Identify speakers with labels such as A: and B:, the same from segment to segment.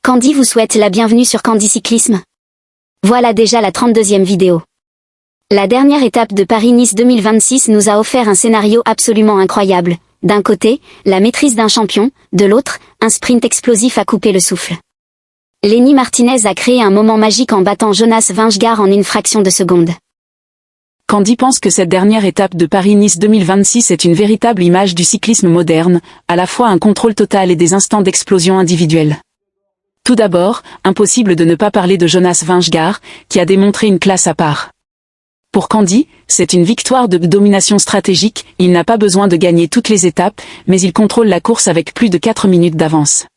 A: Candy vous souhaite la bienvenue sur Candy Cyclisme. Voilà déjà la 32e vidéo. La dernière étape de Paris-Nice 2026 nous a offert un scénario absolument incroyable. D'un côté, la maîtrise d'un champion, de l'autre, un sprint explosif à couper le souffle. Lenny Martinez a créé un moment magique en battant Jonas Vingegaard en une fraction de seconde.
B: Candy pense que cette dernière étape de Paris-Nice 2026 est une véritable image du cyclisme moderne, à la fois un contrôle total et des instants d'explosion individuelle. Tout d'abord, impossible de ne pas parler de Jonas Vingegaard, qui a démontré une classe à part. Pour Candy, c'est une victoire de domination stratégique, il n'a pas besoin de gagner toutes les étapes, mais il contrôle la course avec plus de 4 minutes d'avance.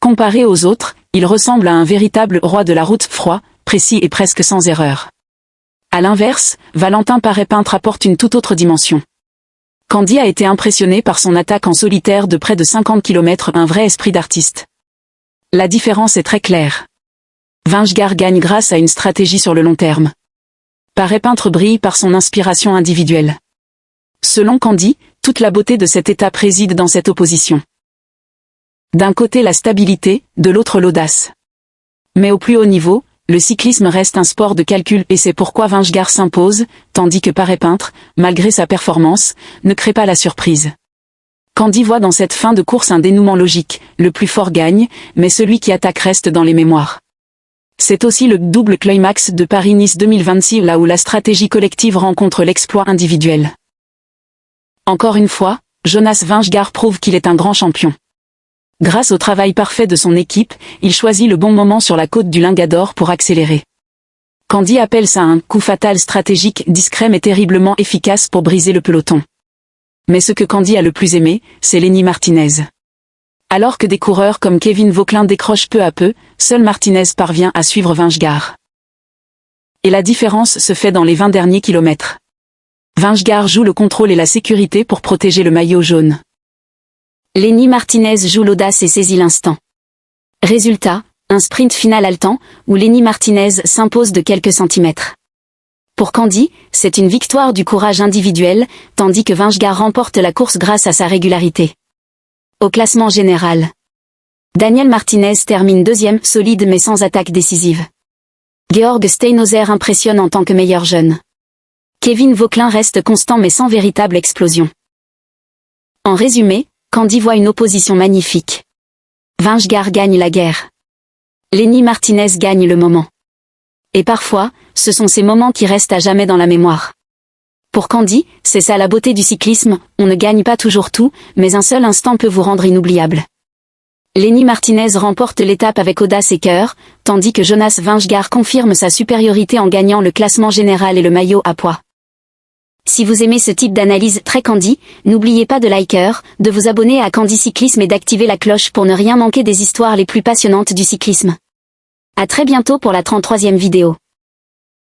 B: Comparé aux autres, il ressemble à un véritable roi de la route, froid, précis et presque sans erreur. À l'inverse, Valentin Paré-Peintre apporte une toute autre dimension. Candy a été impressionné par son attaque en solitaire de près de 50 km, un vrai esprit d'artiste. La différence est très claire. Vingegaard gagne grâce à une stratégie sur le long terme. Paré-Peintre brille par son inspiration individuelle. Selon Candy, toute la beauté de cette étape réside dans cette opposition. D'un côté la stabilité, de l'autre l'audace. Mais au plus haut niveau, le cyclisme reste un sport de calcul et c'est pourquoi Vingegaard s'impose, tandis que Paré-Peintre, malgré sa performance, ne crée pas la surprise. Candy voit dans cette fin de course un dénouement logique, le plus fort gagne, mais celui qui attaque reste dans les mémoires. C'est aussi le double climax de Paris-Nice 2026 là où la stratégie collective rencontre l'exploit individuel. Encore une fois, Jonas Vingegaard prouve qu'il est un grand champion. Grâce au travail parfait de son équipe, il choisit le bon moment sur la côte du Lingador pour accélérer. Candy appelle ça un coup fatal stratégique discret mais terriblement efficace pour briser le peloton. Mais ce que Candy a le plus aimé, c'est Lenny Martinez. Alors que des coureurs comme Kevin Vauquelin décrochent peu à peu, seul Martinez parvient à suivre Vingegaard. Et la différence se fait dans les 20 derniers kilomètres. Vingegaard joue le contrôle et la sécurité pour protéger le maillot jaune.
A: Lenny Martinez joue l'audace et saisit l'instant. Résultat, un sprint final haletant, où Lenny Martinez s'impose de quelques centimètres. Pour Candy, c'est une victoire du courage individuel, tandis que Vingegaard remporte la course grâce à sa régularité. Au classement général, Daniel Martinez termine deuxième, solide mais sans attaque décisive. Georg Steinhauser impressionne en tant que meilleur jeune. Kevin Vauquelin reste constant mais sans véritable explosion. En résumé, Candy voit une opposition magnifique. Vingegaard gagne la guerre. Lenny Martinez gagne le moment. Et parfois, ce sont ces moments qui restent à jamais dans la mémoire. Pour Candy, c'est ça la beauté du cyclisme, on ne gagne pas toujours tout, mais un seul instant peut vous rendre inoubliable. Lenny Martinez remporte l'étape avec audace et cœur, tandis que Jonas Vingegaard confirme sa supériorité en gagnant le classement général et le maillot à pois. Si vous aimez ce type d'analyse très Candy, n'oubliez pas de liker, de vous abonner à Candy Cyclisme et d'activer la cloche pour ne rien manquer des histoires les plus passionnantes du cyclisme. À très bientôt pour la 33e vidéo.